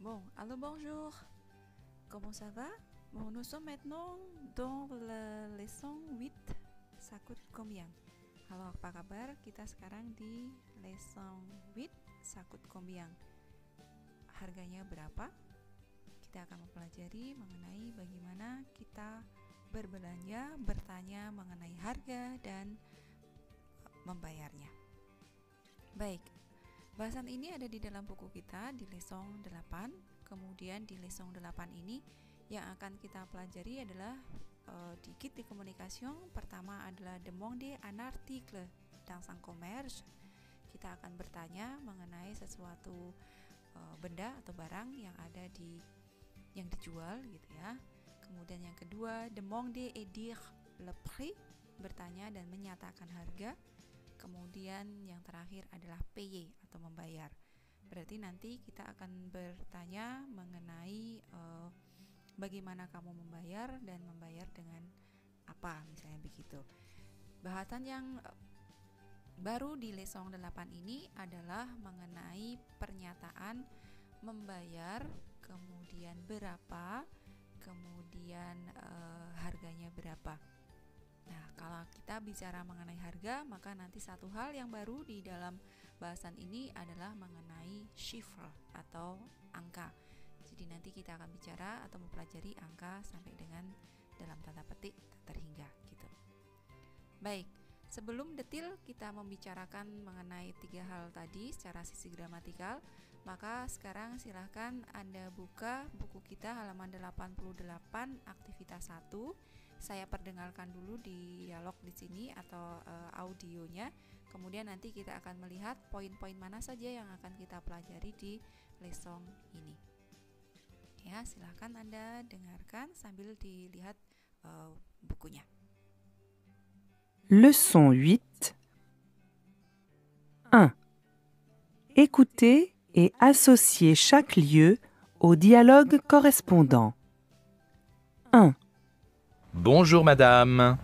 Bon, alors bonjour. Comment ça va? Bon, nous sommes maintenant dans la leçon 8. Ça coûte combien? Halo, apa kabar? Kita sekarang di leçon 8. Ça coûte combien? Harganya berapa? Kita akan mempelajari mengenai bagaimana kita berbelanja, bertanya mengenai harga dan membayarnya. Baik, bahasan ini ada di dalam buku kita di leçon 8. Kemudian di leçon 8 ini yang akan kita pelajari adalah di guide de communication. Pertama adalah demander un article dans un commerce. Kita akan bertanya mengenai sesuatu benda atau barang yang ada yang dijual gitu ya. Kemudian yang kedua, demander et dire le prix, bertanya dan menyatakan harga. Kemudian yang terakhir adalah payer atau membayar. Berarti nanti kita akan bertanya mengenai bagaimana kamu membayar dan membayar dengan apa, misalnya begitu. Bahasan yang baru di leçon 8 ini adalah mengenai pernyataan membayar, kemudian berapa, kemudian harganya berapa. Nah, kalau kita bicara mengenai harga, maka nanti satu hal yang baru di dalam bahasan ini adalah mengenai chiffre atau angka. Jadi nanti kita akan bicara atau mempelajari angka sampai dengan dalam tanda petik tak terhingga gitu. Baik, sebelum detail kita membicarakan mengenai 3 hal tadi secara sisi gramatikal, maka sekarang silahkan Anda buka buku kita halaman 88 aktivitas 1. Saya perdengarkan dulu di dialog di sini atau audionya. Kemudian nanti kita akan melihat poin-poin mana saja yang akan kita pelajari di leçon ini. Ya, silahkan Anda dengarkan sambil dilihat bukunya. Leçon 8. 1. Écoutez et associez chaque lieu au dialogue correspondant. 1. Bonjour madame.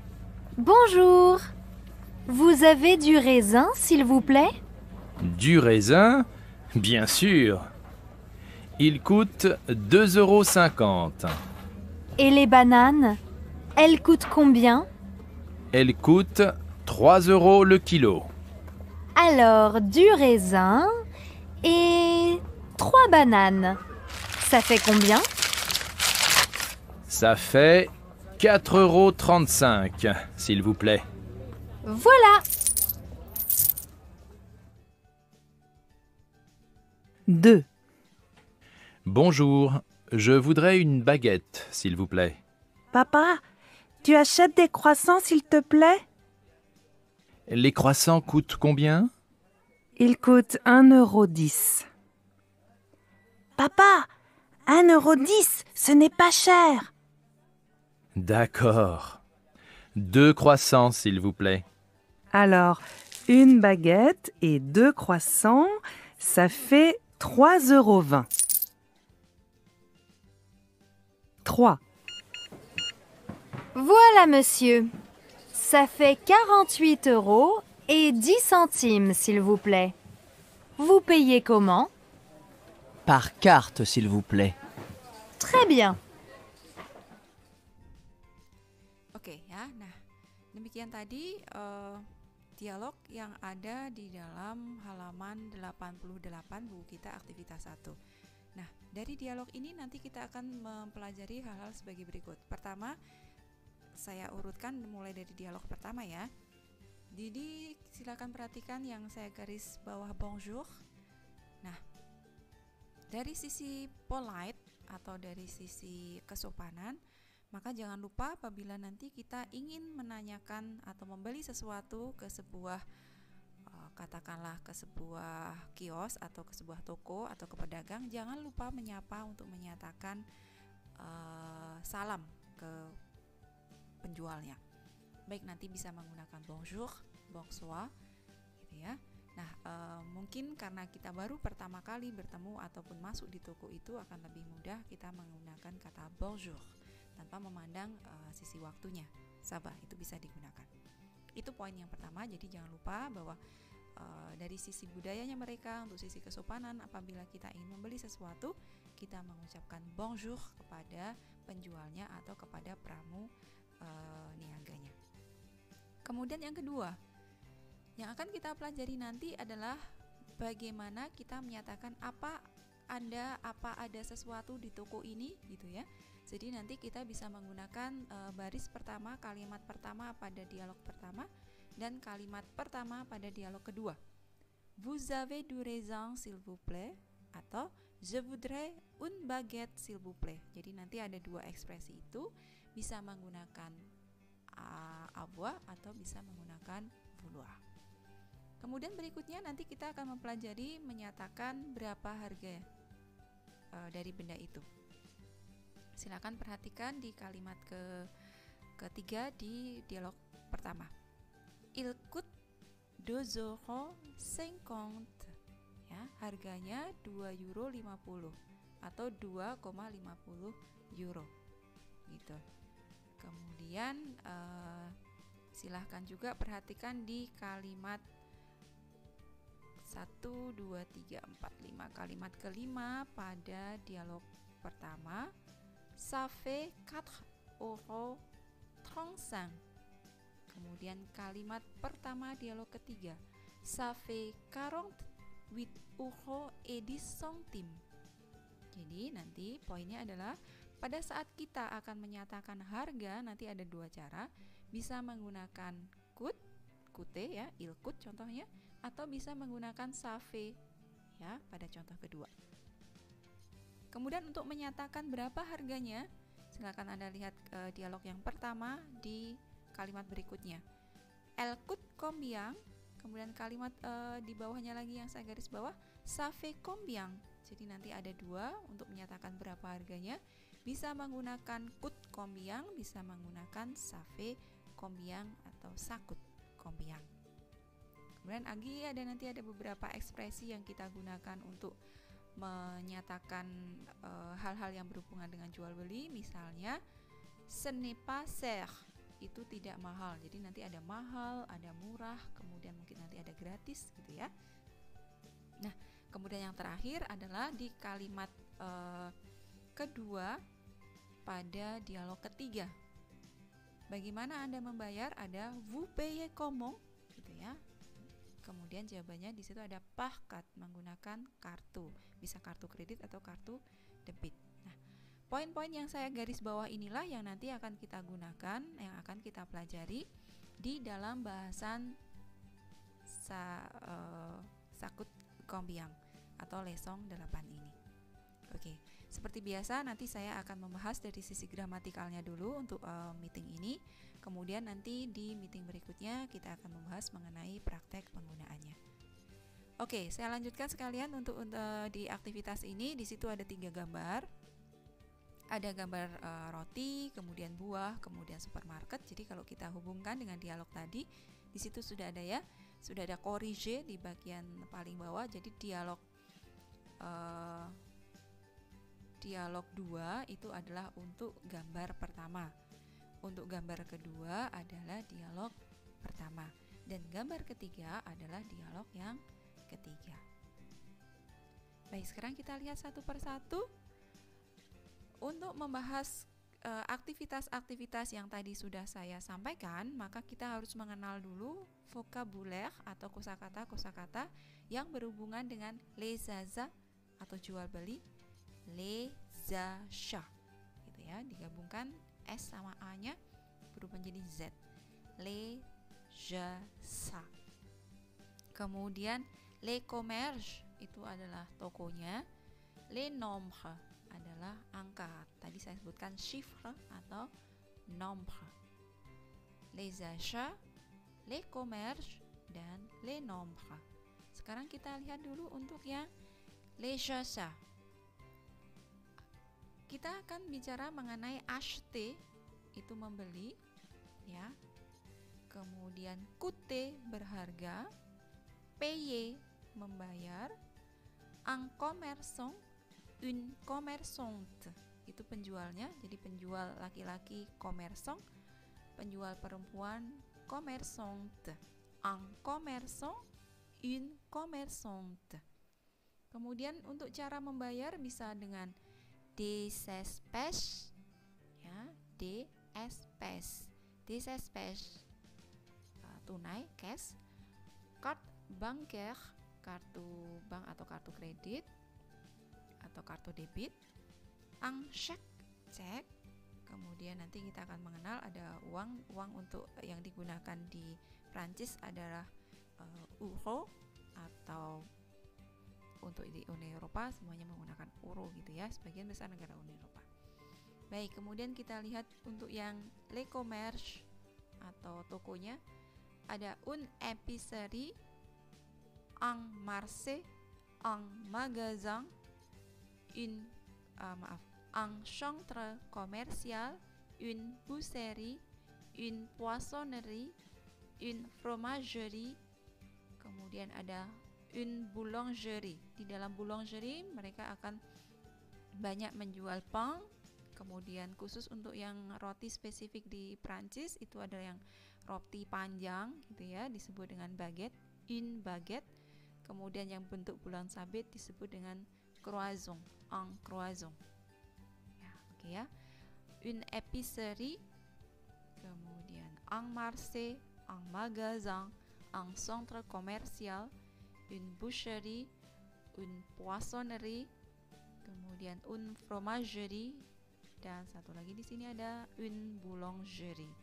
Bonjour. Vous avez du raisin, s'il vous plaît? Du raisin? Bien sûr. Il coûte 2,50 €. Et les bananes? Elles coûtent combien? Elle coûte 3 € le kilo. Alors, du raisin et 3 bananes. Ça fait combien? Ça fait 4,35 €, s'il vous plaît. Voilà. 2. Bonjour, je voudrais une baguette, s'il vous plaît. Papa, tu achètes des croissants, s'il te plaît? Les croissants coûtent combien? Ils coûtent 1,10 €. Papa, 1,10 €, ce n'est pas cher. D'accord. 2 croissants, s'il vous plaît. Alors, une baguette et 2 croissants, ça fait 3,20 €. 3. Voilà, monsieur. Ça fait 48 € et 10 centimes, s'il vous plaît. Vous payez comment? Par carte, s'il vous plaît. Très bien. Oke ya, nah demikian tadi dialog yang ada di dalam halaman 88 buku kita aktivitas 1. Nah, dari dialog ini nanti kita akan mempelajari hal-hal sebagai berikut. Pertama, saya urutkan mulai dari dialog pertama ya. Jadi silakan perhatikan yang saya garis bawah bonjour. Nah, dari sisi polite atau dari sisi kesopanan, maka jangan lupa apabila nanti kita ingin menanyakan atau membeli sesuatu ke sebuah katakanlah ke sebuah kios atau ke sebuah toko atau ke pedagang, jangan lupa menyapa untuk menyatakan salam ke penjualnya. Baik, nanti bisa menggunakan bonjour, bonsoir gitu ya. Nah, mungkin karena kita baru pertama kali bertemu ataupun masuk di toko itu akan lebih mudah kita menggunakan kata bonjour tanpa memandang sisi waktunya. Sabar, itu bisa digunakan. Itu poin yang pertama. Jadi jangan lupa bahwa dari sisi budayanya mereka, untuk sisi kesopanan, apabila kita ingin membeli sesuatu, kita mengucapkan bonjour kepada penjualnya atau kepada pramu niaganya. Kemudian yang kedua, yang akan kita pelajari nanti adalah bagaimana kita menyatakan apa ada sesuatu di toko ini gitu ya. Jadi nanti kita bisa menggunakan baris pertama, kalimat pertama pada dialog pertama dan kalimat pertama pada dialog kedua. Vous avez du raisin s'il vous plaît atau je voudrais une baguette s'il vous plaît. Jadi nanti ada dua ekspresi itu, bisa menggunakan avoir atau bisa menggunakan vouloir. Kemudian berikutnya nanti kita akan mempelajari menyatakan berapa harga dari benda itu. Silakan perhatikan di kalimat ketiga di dialog pertama. Il coûte 2,50 €. Ya, harganya 2,50 € atau 2,50 euro. Gitu. Kemudian silahkan juga perhatikan di kalimat 1, 2, 3, 4, 5. Kalimat kelima pada dialog pertama. Ça fait 4,35 €. Kemudian kalimat pertama dialog ketiga. Ça fait 48,10 €. Jadi nanti poinnya adalah pada saat kita akan menyatakan harga nanti ada dua cara. Bisa menggunakan coûte ya, il coûte contohnya, atau bisa menggunakan ça fait ya pada contoh kedua. Kemudian untuk menyatakan berapa harganya, silakan Anda lihat dialog yang pertama di kalimat berikutnya. Elle coûte combien? Kemudian kalimat di bawahnya lagi yang saya garis bawah, ça fait combien? Jadi nanti ada dua untuk menyatakan berapa harganya. Bisa menggunakan coûte combien, bisa menggunakan ça fait combien atau ça coûte combien. Kemudian nanti ada beberapa ekspresi yang kita gunakan untuk menyatakan hal-hal yang berhubungan dengan jual beli. Misalnya ce n'est pas cher, itu tidak mahal. Jadi nanti ada mahal, ada murah, kemudian mungkin nanti ada gratis gitu ya. Nah, kemudian yang terakhir adalah di kalimat kedua pada dialog ketiga. Bagaimana Anda membayar? Ada vous payez comment gitu ya. Kemudian jawabannya di situ ada par carte, menggunakan kartu, bisa kartu kredit atau kartu debit. Nah, poin-poin yang saya garis bawah inilah yang nanti akan kita gunakan, yang akan kita pelajari di dalam bahasan sakut kombiang atau lesson 8 ini. Oke, seperti biasa nanti saya akan membahas dari sisi gramatikalnya dulu untuk meeting ini. Kemudian nanti di meeting berikutnya kita akan membahas mengenai praktek penggunaannya. Oke, saya lanjutkan sekalian untuk di aktivitas ini. Di situ ada 3 gambar. Ada gambar roti, kemudian buah, kemudian supermarket. Jadi kalau kita hubungkan dengan dialog tadi, di situ sudah ada ya, sudah ada corrige di bagian paling bawah. Jadi dialog 2 itu adalah untuk gambar pertama. Untuk gambar kedua adalah dialog pertama. Dan gambar ketiga adalah dialog yang ketiga. Baik, sekarang kita lihat satu persatu. Untuk membahas aktivitas-aktivitas yang tadi sudah saya sampaikan, maka kita harus mengenal dulu vocabulaire atau kosakata-kosakata yang berhubungan dengan les achats atau jual beli, les achats gitu ya, digabungkan S sama A-nya berubah menjadi Z. Les achats. Kemudian les commerces itu adalah tokonya. Les nombres adalah angka. Tadi saya sebutkan chiffre atau nombre. Les achats, les commerces, dan les nombres. Sekarang kita lihat dulu untuk yang les achats. Kita akan bicara mengenai acheter, itu membeli ya. Kemudian coûter, berharga. Payer, membayar. Un commerçant, une commerçante, itu penjualnya. Jadi penjual laki-laki commerçant, penjual perempuan commerçante. Un commerçant, une commerçante. Kemudian untuk cara membayar bisa dengan des espèces, ya, des espèces, tunai, cash, carte bancaire, kartu bank atau kartu kredit atau kartu debit, un chèque, cek. Kemudian nanti kita akan mengenal ada uang untuk yang digunakan di Prancis adalah euro, atau untuk di Uni Eropa semuanya menggunakan euro gitu ya, sebagian besar negara Uni Eropa. Baik, kemudian kita lihat untuk yang le commerce atau tokonya, ada un épicerie, un marché, un magasin, un centre commercial, une boucherie, une poissonnerie, une fromagerie, kemudian ada une boulangerie. Di dalam boulangerie mereka akan banyak menjual pain. Kemudian khusus untuk yang roti spesifik di Prancis itu ada yang roti panjang gitu ya, disebut dengan baguette, une baguette. Kemudian yang bentuk bulan sabit disebut dengan croissant, un croissant. Ya, oke ya. Une épicerie, kemudian un marché, un magasin, un centre commercial, une boucherie, une poissonnerie, kemudian une fromagerie, dan satu lagi di sini ada une boulangerie.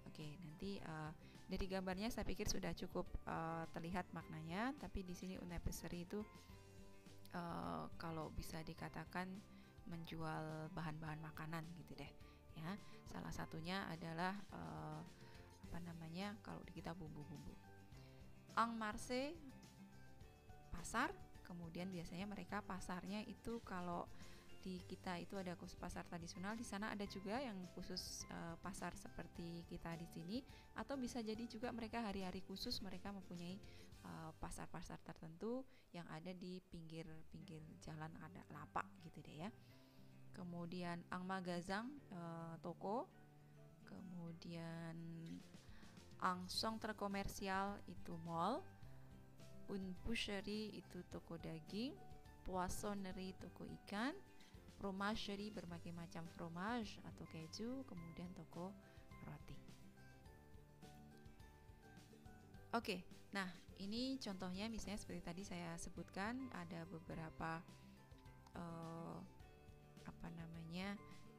Oke, nanti dari gambarnya saya pikir sudah cukup terlihat maknanya, tapi di sini une épicerie itu kalau bisa dikatakan menjual bahan-bahan makanan gitu deh ya. Salah satunya adalah kalau kita bumbu-bumbu. Un marché, pasar. Kemudian biasanya mereka pasarnya itu kalau di kita itu ada khusus pasar tradisional, di sana ada juga yang khusus pasar seperti kita di sini, atau bisa jadi juga mereka hari-hari khusus mereka mempunyai pasar-pasar tertentu yang ada di pinggir-pinggir jalan, ada lapak gitu deh ya. Kemudian un magasin, toko. Kemudian un centre commercial itu mall, une boucherie itu toko daging, poissonnerie toko ikan, fromagerie berbagai macam fromage atau keju, kemudian toko roti. Oke, nah ini contohnya misalnya seperti tadi saya sebutkan ada beberapa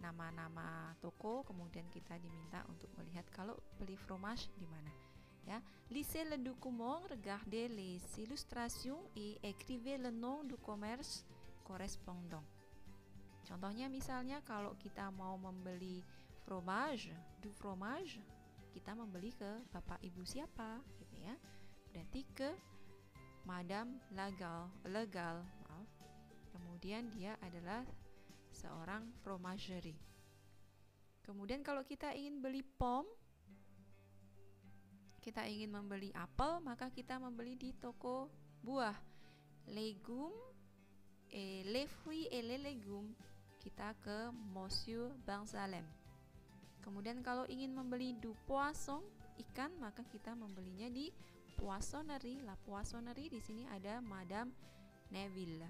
nama-nama toko, kemudian kita diminta untuk melihat kalau beli fromage di mana. Ya, lisez le document, regardez les illustrations et écrivez le nom du commerce correspondant. Contohnya misalnya kalau kita mau membeli fromage, kita membeli ke bapak ibu siapa gitu ya. Berarti ke Madame Legal. Kemudian dia adalah seorang fromagerie. Kemudian kalau kita ingin beli pom, kita ingin membeli apel, maka kita membeli di toko buah. Légumes et les fruits et les légumes, kita ke Monsieur Bensalem. Kemudian kalau ingin membeli du poisson, ikan, maka kita membelinya di poissonnerie. La poissonnerie di sini ada Madame Neville.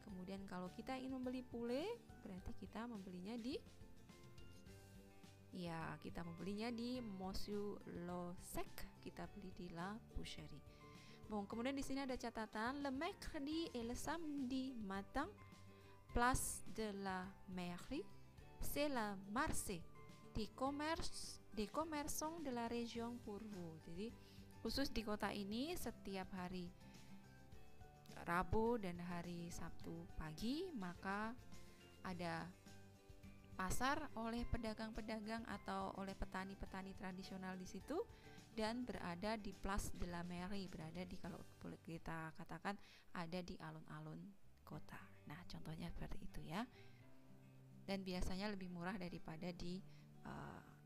Kemudian kalau kita ingin membeli poulet, berarti kita membelinya di Monsieur Losec, kita beli di La Boucherie. Kemudian di sini ada catatan, le mercredi et le samedi matin, place de la mairie, c'est le marché des commerçants de la région Purwoe. Jadi khusus di kota ini setiap hari Rabu dan hari Sabtu pagi maka ada pasar oleh pedagang-pedagang atau oleh petani-petani tradisional di situ, dan berada di Place de la Mairie, berada di, kalau boleh kita katakan, ada di alun-alun kota. Nah, contohnya seperti itu ya. Dan biasanya lebih murah daripada di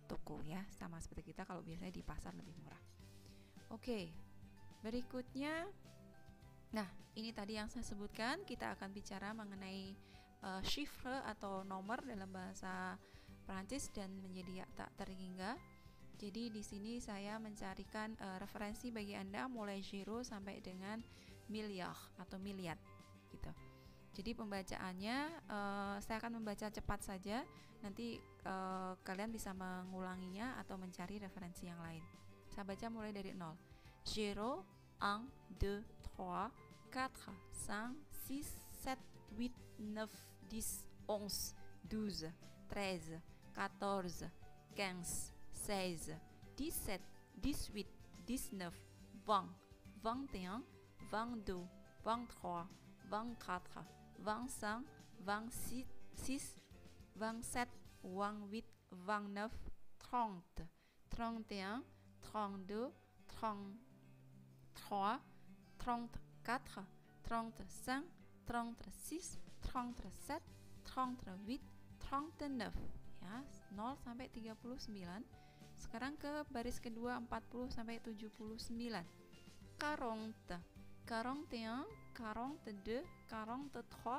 toko ya, sama seperti kita kalau biasanya di pasar lebih murah. Oke, berikutnya, nah ini tadi yang saya sebutkan, kita akan bicara mengenai chiffre atau nomor dalam bahasa Prancis dan menjadi tak terhingga. Jadi di sini saya mencarikan referensi bagi Anda mulai 0 sampai dengan miliar atau miliar gitu. Jadi pembacaannya saya akan membaca cepat saja. Nanti kalian bisa mengulanginya atau mencari referensi yang lain. Saya baca mulai dari 0. 0, 1, 2, 3, 4, 5, 6, 7, 8, 9, 10, 11, 12, 13, 14, 15, 16, 17, 18, 19, 20, 21, 22, 23, 24, 25, 26, 27, 28, 29, 30, 31, 32, 33, 34, 35, 36, 37, 38, 39 ya, 0 sampai 39. Sekarang ke baris kedua 40 sampai 79. 40, 41, 42, 43,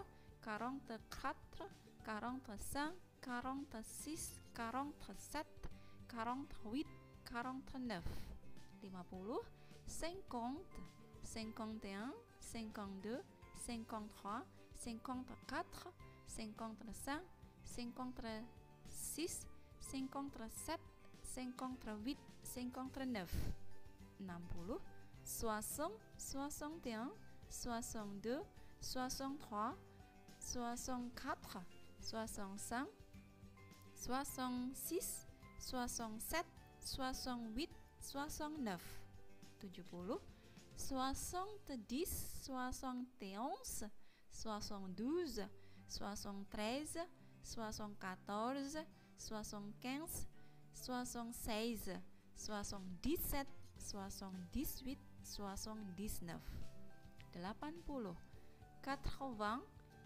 44, 45, 46, 47, 48, 49. 50, 50, 51, 52, 53, 54, 55, 56, 57, 58, 59. 60, 60, 61, 62, 63, 64, 65, 66, 67, 68, 69. 70, 70, 71, 72, 73, 74, 75, 76, 77, 78, 79. 80, 80,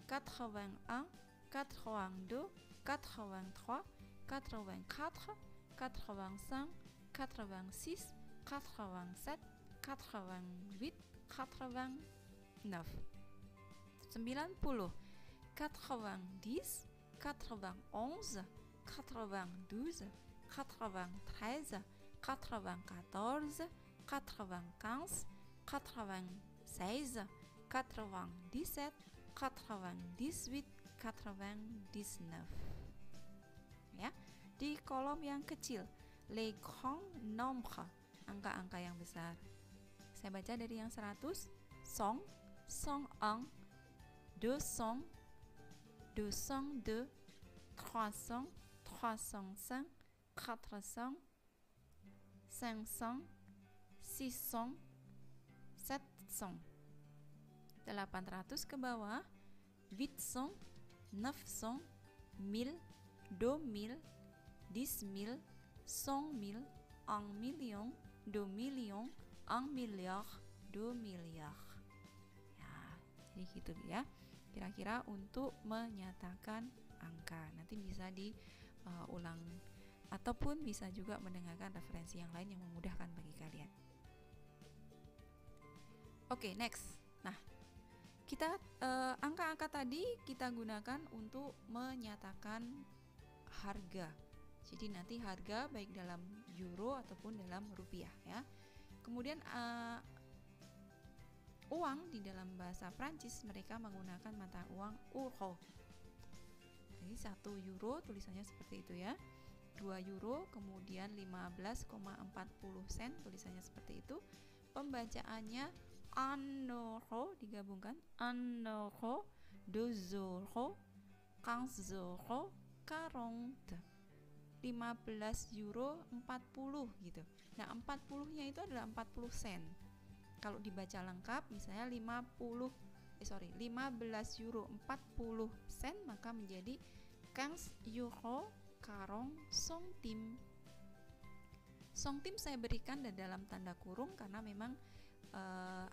81, 82, 83, 84, 85, 86, 87, 88, 89. 90, 90, 91, 92, 93, 94, 95, 96, 97, 98, 99. Ya, di kolom yang kecil, les grands nombres, angka-angka yang besar. Saya baca dari yang 100, 100, 101, 200, 202, 300, 305, 400, 500, 600, 700. 800 ke bawah, 800, 900, 1000, 2000, 10 000, 100 000, 1 million, 2 million, 1 milliard, 2 milliard. Ya, jadi gitu ya. Kira-kira untuk menyatakan angka. Nanti bisa diulang ataupun bisa juga mendengarkan referensi yang lain yang memudahkan bagi kalian. Oke, next. Nah, kita angka-angka tadi kita gunakan untuk menyatakan harga. Jadi nanti harga baik dalam euro ataupun dalam rupiah ya. Kemudian uang di dalam bahasa Prancis mereka menggunakan mata uang euro. Jadi 1 euro tulisannya seperti itu ya. 2 euro kemudian 15,40 sen tulisannya seperti itu. Pembacaannya un euro digabungkan un euro, 2 euro, 15 euro, 40, 15 euro 40 gitu. Nah 40 nya itu adalah 40 sen. Kalau dibaca lengkap misalnya 15 euro 40 sen maka menjadi 15 euro 40 centimes. Centimes saya berikan dalam tanda kurung karena memang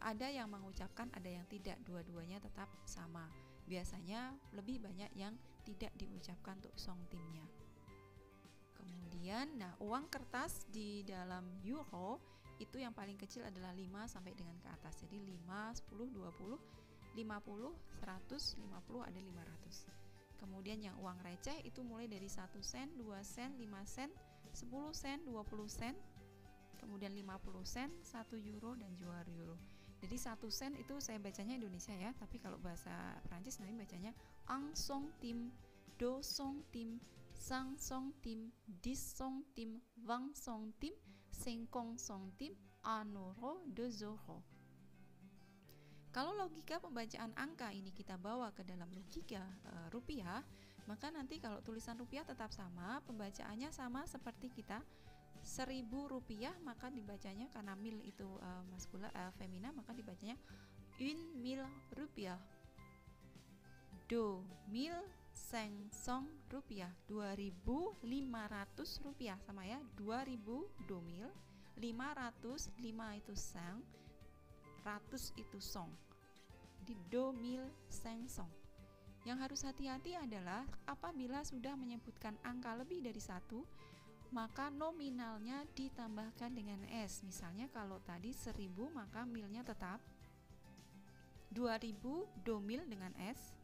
ada yang mengucapkan, ada yang tidak, dua-duanya tetap sama. Biasanya lebih banyak yang tidak diucapkan untuk centimes-nya. Kemudian, uang kertas di dalam euro itu yang paling kecil adalah 5 sampai dengan ke atas. Jadi 5, 10, 20, 50, 100, 50, ada 500. Kemudian yang uang receh itu mulai dari 1 sen, 2 sen, 5 sen, 10 sen, 20 sen. Kemudian 50 sen, 1 euro dan 2 euro. Jadi 1 sen itu saya bacanya Indonesia ya, tapi kalau bahasa Prancis nanti bacanya un centime, 2 centime, 5 centime, 10 centime, 20 centime, 50 centime, 1 euro, 2 euro. Kalau logika pembacaan angka ini kita bawa ke dalam logika rupiah, maka nanti kalau tulisan rupiah tetap sama, pembacaannya sama seperti kita 1.000 rupiah, maka dibacanya karena mil itu femina, maka dibacanya 1.000 rupiah. 2.500 rupiah, 2.500 rupiah, sama ya, 2.000, 2.000, 500, 5 itu sang, 100 itu song. Jadi 2.500. Yang harus hati-hati adalah apabila sudah menyebutkan angka lebih dari 1, maka nominalnya ditambahkan dengan S. Misalnya kalau tadi 1.000, maka milnya tetap 2.000, 2.000 dengan S.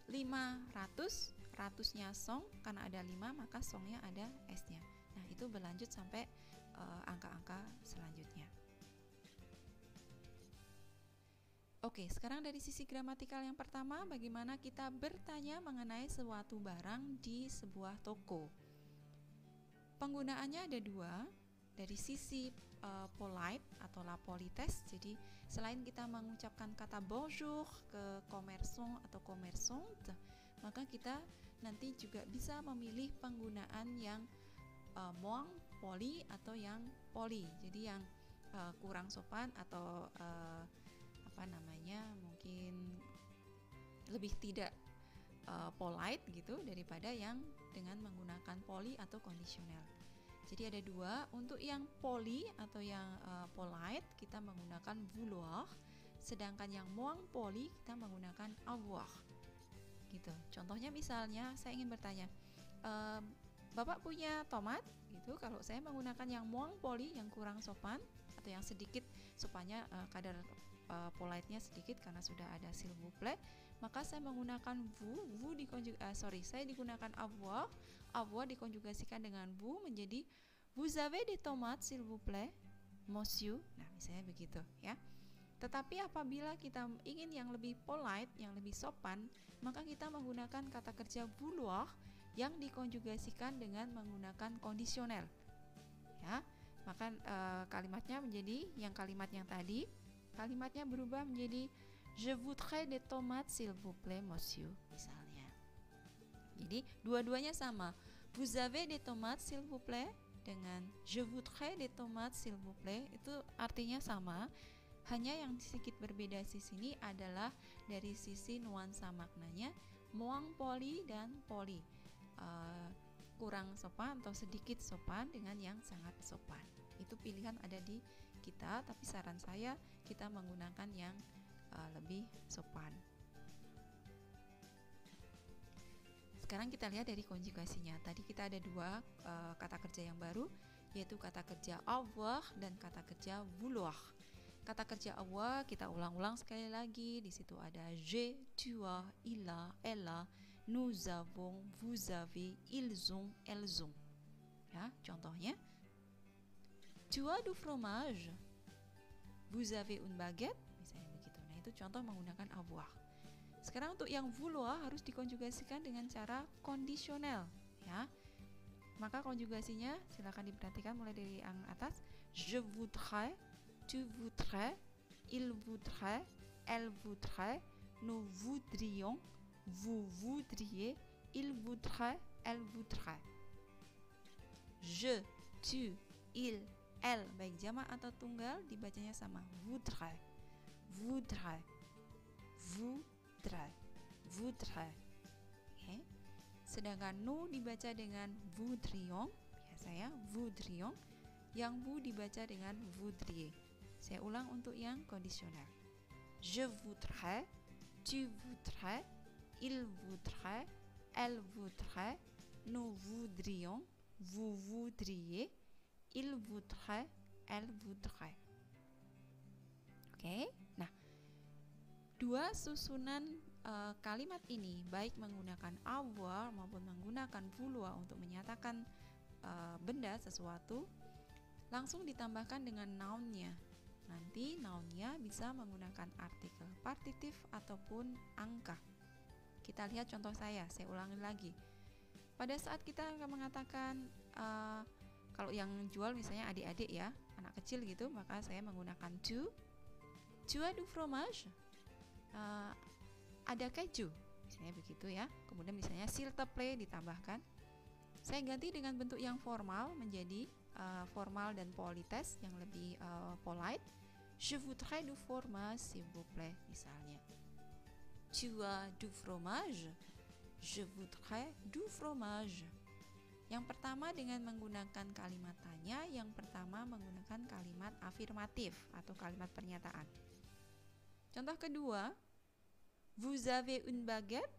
500, ratusnya song, karena ada 5 maka songnya ada S-nya. Nah, itu berlanjut sampai angka-angka selanjutnya. Oke, sekarang dari sisi gramatikal yang pertama, bagaimana kita bertanya mengenai suatu barang di sebuah toko. Penggunaannya ada 2, dari sisi polite atau la politesse. Jadi selain kita mengucapkan kata bonjour ke commerçant atau commerçante, maka kita nanti juga bisa memilih penggunaan yang moins poli atau yang poli. Jadi yang kurang sopan atau mungkin lebih tidak polite gitu daripada yang dengan menggunakan poli atau kondisional. Jadi ada 2, untuk yang poli atau yang polite kita menggunakan vouloir, sedangkan yang moins poli kita menggunakan avoir. Gitu. Contohnya misalnya saya ingin bertanya, Bapak punya tomat? Gitu. Kalau saya menggunakan yang moins poli, yang kurang sopan atau yang sedikit sopannya kadar polite-nya sedikit karena sudah ada s'il vous plaît, maka saya menggunakan saya digunakan avoir dikonjugasikan dengan vous menjadi vous avez des tomates s'il vous plaît, monsieur. Nah, misalnya begitu ya. Tetapi apabila kita ingin yang lebih polite, yang lebih sopan, maka kita menggunakan kata kerja vouloir yang dikonjugasikan dengan menggunakan kondisional. Ya. Maka kalimatnya menjadi yang kalimat yang tadi, kalimatnya berubah menjadi je voudrais des tomates s'il vous plaît monsieur, misalnya. Jadi dua-duanya sama. Vous avez des tomates s'il vous plaît dengan je voudrais des tomates s'il vous plaît, itu artinya sama. Hanya yang sedikit berbeda di sini adalah dari sisi nuansa maknanya, moins poli dan poli. Kurang sopan atau sedikit sopan dengan yang sangat sopan. Itu pilihan ada di kita, tapi saran saya kita menggunakan yang lebih sopan. Sekarang kita lihat dari konjugasinya. Tadi kita ada 2 kata kerja yang baru, yaitu kata kerja avoir dan kata kerja vouloir. Kata kerja avoir kita ulang-ulang sekali lagi. Di situ ada j'ai, tu as, il a, elle a, nous avons, vous avez, ils ont, elles ont. Ya, contohnya, tu as du fromage, vous avez une baguette, misalnya begitu. Nah, itu contoh menggunakan avoir. Sekarang untuk yang vouloir harus dikonjugasikan dengan cara kondisional, ya. Maka konjugasinya silakan diperhatikan mulai dari yang atas. Je voudrais, tu voudrais, il voudrait, elle voudrait, nous voudrions, vous voudriez, il voudrait, elle voudrait. Je, tu, il, elle, baik jamak atau tunggal dibacanya sama, voudrait, voudrait, voudrait, voudrait. Okay. Sedangkan nous dibaca dengan voudrions, biasa ya, voudrions. Yang vous dibaca dengan voudriez. Saya ulang untuk yang kondisional. Je voudrais, tu voudrais, il voudrait, elle voudrait, nous voudrions, vous voudriez, il voudrait, elle voudrait. Oke. Nah, 2 susunan kalimat ini baik menggunakan avoir maupun menggunakan vouloir untuk menyatakan benda sesuatu langsung ditambahkan dengan noun-nya. Nanti nounnya bisa menggunakan artikel partitif ataupun angka. Kita lihat contoh saya ulangi lagi. Pada saat kita akan mengatakan kalau yang jual misalnya adik-adik ya, anak kecil gitu, maka saya menggunakan tu as du fromage, ada keju, misalnya begitu ya. Kemudian misalnya s'il te plaît ditambahkan. Saya ganti dengan bentuk yang formal menjadi formal dan polites yang lebih polite. Je voudrais du fromage s'il vous plaît misalnya. Tu as du fromage? Je voudrais du fromage. Yang pertama dengan menggunakan kalimat tanya, yang pertama menggunakan kalimat afirmatif atau kalimat pernyataan. Contoh kedua, vous avez une baguette?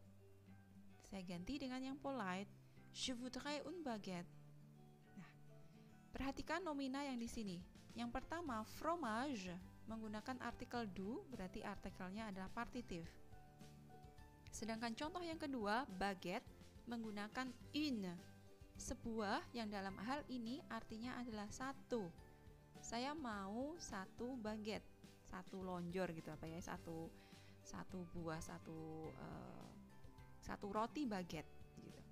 Saya ganti dengan yang polite, je voudrais une baguette. Nah, perhatikan nomina yang di sini. Yang pertama, fromage menggunakan artikel du, berarti artikelnya adalah partitif. Sedangkan contoh yang kedua, baguette menggunakan une, sebuah yang dalam hal ini artinya adalah satu. Saya mau satu baguette, satu lonjor gitu apa ya, satu buah, satu roti baguette gitu.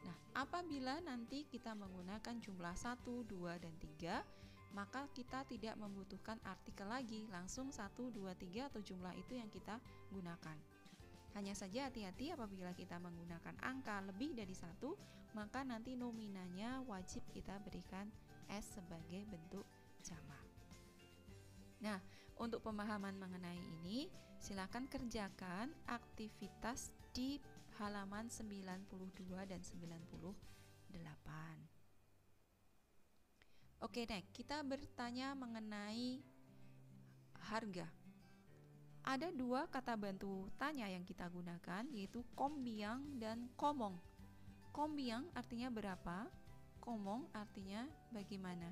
Nah, apabila nanti kita menggunakan jumlah 1, 2, dan 3, maka kita tidak membutuhkan artikel lagi, langsung 1, 2, 3 atau jumlah itu yang kita gunakan. Hanya saja hati-hati apabila kita menggunakan angka lebih dari 1, maka nanti nominanya wajib kita berikan S sebagai bentuk jamak. Nah, untuk pemahaman mengenai ini, silakan kerjakan aktivitas di halaman 92 dan 98. Oke, kita bertanya mengenai harga. Ada dua kata bantu tanya yang kita gunakan, yaitu combien dan comment. Combien artinya berapa, comment artinya bagaimana.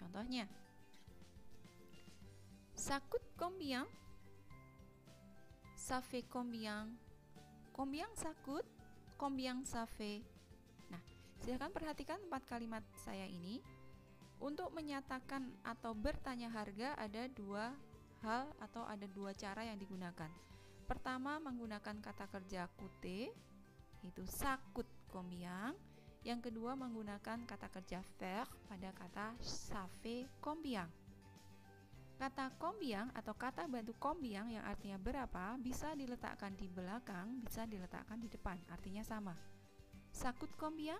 Contohnya, ça coûte combien? Ça fait combien? Combien ça coûte? Combien ça fait? Nah, silakan perhatikan 4 kalimat saya ini. Untuk menyatakan atau bertanya harga ada dua hal atau ada dua cara yang digunakan. Pertama, menggunakan kata kerja coûter, itu ça coûte combien. Yang kedua, menggunakan kata kerja faire pada kata ça fait combien. Kata combien atau kata bantu combien yang artinya berapa bisa diletakkan di belakang, bisa diletakkan di depan, artinya sama. Ça coûte combien?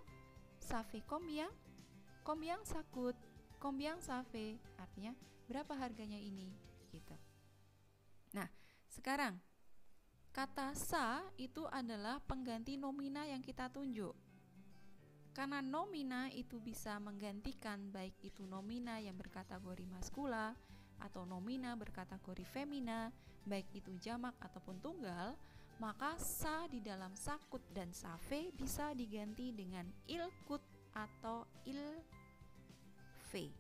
Ça fait combien? Combien ça coûte? Combien ça fait? Artinya berapa harganya ini? Gitu. Nah, sekarang kata sa itu adalah pengganti nomina yang kita tunjuk. Karena nomina itu bisa menggantikan baik itu nomina yang berkategori maskula atau nomina berkategori femina, baik itu jamak ataupun tunggal, maka sa di dalam sakut dan safe bisa diganti dengan il coûte atau il fait.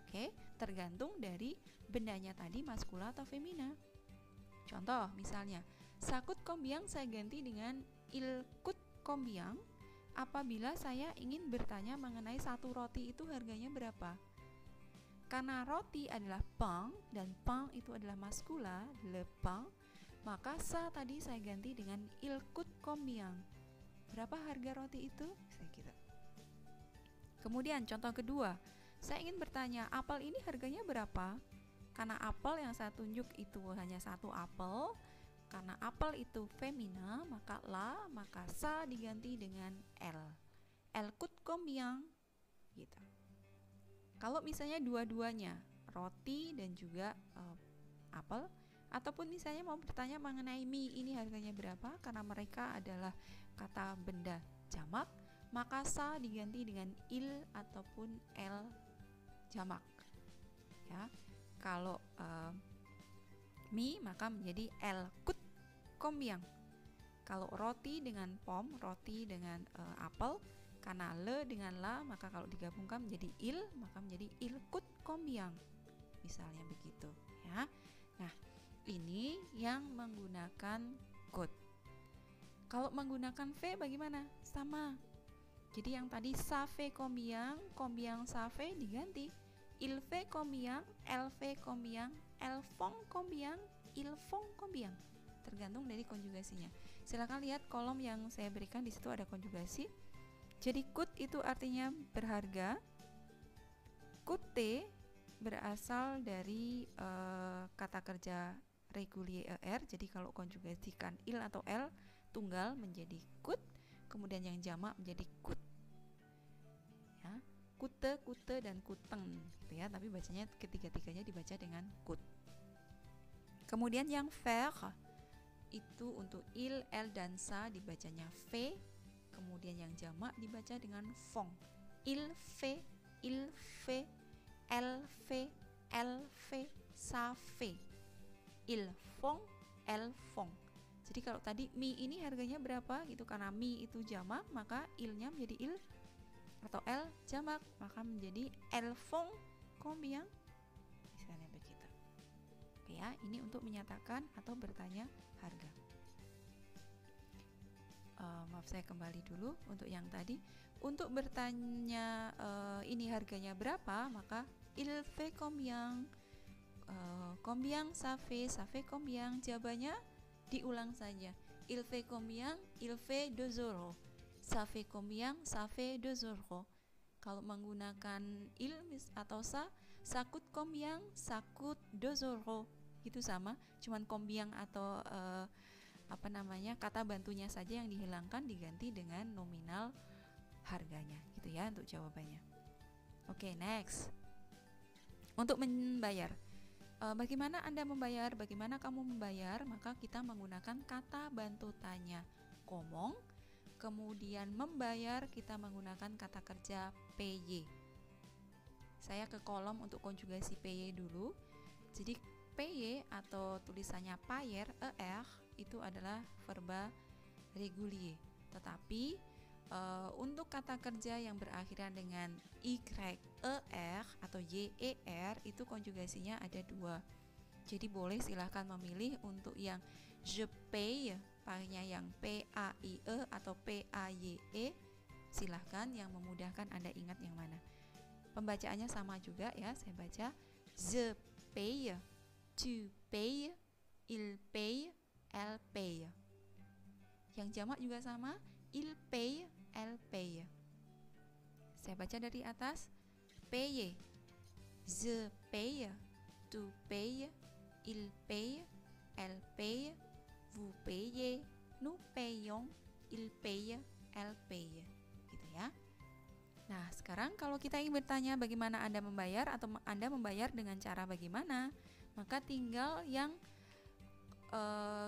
Oke, tergantung dari bendanya tadi maskula atau femina. Contoh misalnya, sakut combien saya ganti dengan il coûte combien apabila saya ingin bertanya mengenai satu roti itu harganya berapa. Karena roti adalah pain dan pain itu adalah maskula, le pain, maka sa tadi saya ganti dengan il coûte combien. Berapa harga roti itu? Saya kira. Kemudian contoh kedua, saya ingin bertanya, apel ini harganya berapa? Karena apel yang saya tunjuk itu hanya satu apel, karena apel itu femina, maka la, maka sa diganti dengan l. Elle coûte combien? Gitu. Kalau misalnya dua-duanya, roti dan juga apel, ataupun misalnya mau bertanya mengenai mie ini harganya berapa, karena mereka adalah kata benda jamak, maka sa diganti dengan il ataupun l jamak. Ya, kalau mie maka menjadi elle coûte combien. Kalau roti dengan pom, roti dengan apel, karena le dengan la, maka kalau digabungkan menjadi il, maka menjadi il coûte combien. Misalnya begitu, ya. Nah, ini yang menggunakan coûte. Kalau menggunakan fait bagaimana? Sama. Jadi yang tadi ça fait combien, combien ça fait diganti. Il fait combien, elle fait combien, elles font combien, ils font combien. Tergantung dari konjugasinya. Silakan lihat kolom yang saya berikan, di situ ada konjugasi. Jadi coûte itu artinya berharga. Coûter berasal dari kata kerja régulier er. Jadi kalau konjugasikan il atau elle tunggal menjadi coûte, kemudian yang jamak menjadi coûte. Ya, coûte, coûte dan coûteng gitu ya, tapi bacanya ketiga-tiganya dibaca dengan coûte. Kemudian yang faire itu untuk il, elle dan ça dibacanya fait. Kemudian yang jamak dibaca dengan font. Il fait, elle fait, ça fait. Ils font, elles font. Jadi kalau tadi mi ini harganya berapa gitu, karena mi itu jamak maka ilnya menjadi il, atau elle jamak maka menjadi elles font combien, misalnya begitu. Oke ya, ini untuk menyatakan atau bertanya harga. Maaf, saya kembali dulu untuk yang tadi. Untuk bertanya ini harganya berapa, maka il fait combien, combien ça fait combien. Jawabannya diulang saja. Il fait combien, il fait 2 euros. Ça fait combien, ça fait 2 euros. Kalau menggunakan il atau ça coûte combien, ça coûte 2 euros. Itu sama, cuman combien atau kata bantunya saja yang dihilangkan, diganti dengan nominal harganya gitu ya untuk jawabannya. Oke, next. Untuk membayar, bagaimana Anda membayar, bagaimana kamu membayar, maka kita menggunakan kata bantu tanya comment. Kemudian membayar kita menggunakan kata kerja payer. Saya ke kolom untuk konjugasi payer dulu. Jadi payer atau tulisannya payer, er, itu adalah verba régulier. Tetapi untuk kata kerja yang berakhiran dengan YER atau YER itu konjugasinya ada 2. Jadi boleh silahkan memilih untuk yang je paye, pakainya yang PAIE atau PAYE. Silahkan yang memudahkan Anda ingat yang mana. Pembacaannya sama juga ya, saya baca je paye, tu paye, il paye, elle paye. Yang jamak juga sama, il paye, elle paye. Saya baca dari atas, paye, je paye, tu paye, il paye, elle paye, vous payez, nous payons, il paye, elle paye. Gitu ya. Nah, sekarang kalau kita ingin bertanya bagaimana Anda membayar atau Anda membayar dengan cara bagaimana, maka tinggal yang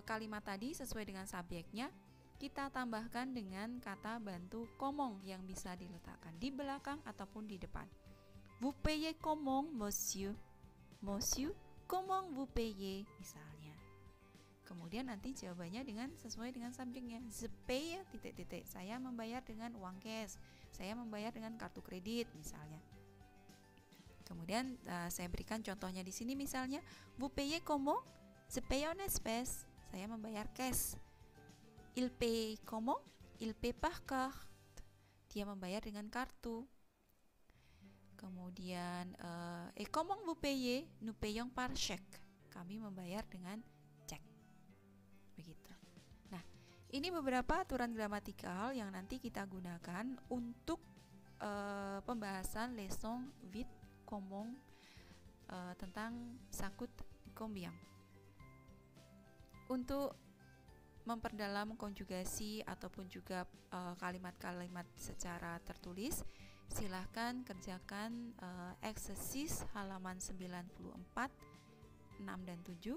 kalimat tadi sesuai dengan subjeknya kita tambahkan dengan kata bantu comment yang bisa diletakkan di belakang ataupun di depan. Vous payez comment, monsieur? Monsieur, comment vous payez? Misalnya. Kemudian nanti jawabannya dengan sesuai dengan subjeknya. Je paye, titik-titik. Saya membayar dengan uang cash. Saya membayar dengan kartu kredit misalnya. Kemudian saya berikan contohnya di sini misalnya, vous payez comment? Je paye en espèces. Saya membayar cash. Il paye comment? Il paye par carte. Dia membayar dengan kartu. Kemudian et comment vous payez? Nous payons par chèque. Kami membayar dengan cek. Begitu. Nah, ini beberapa aturan gramatikal yang nanti kita gunakan untuk pembahasan leçon 8 comment tentang sakut combien. Untuk memperdalam konjugasi ataupun juga kalimat-kalimat secara tertulis, silahkan kerjakan eksersis halaman 94, 6 dan 7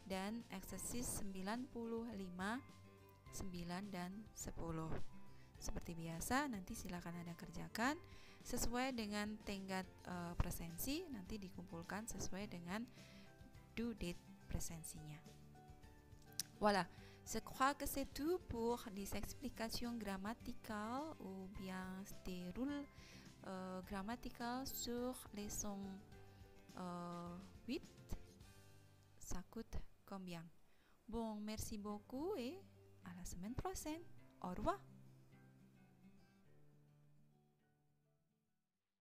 dan eksersis 95, 9 dan 10. Seperti biasa, nanti silahkan Anda kerjakan sesuai dengan tenggat presensi, nanti dikumpulkan sesuai dengan due date presensinya. Voilà, je crois que c'est tout pour les explications grammaticales ou bien des rôles grammaticales sur leçon 8. Ça coûte combien? Bon, merci beaucoup et à la semaine prochaine. Au revoir.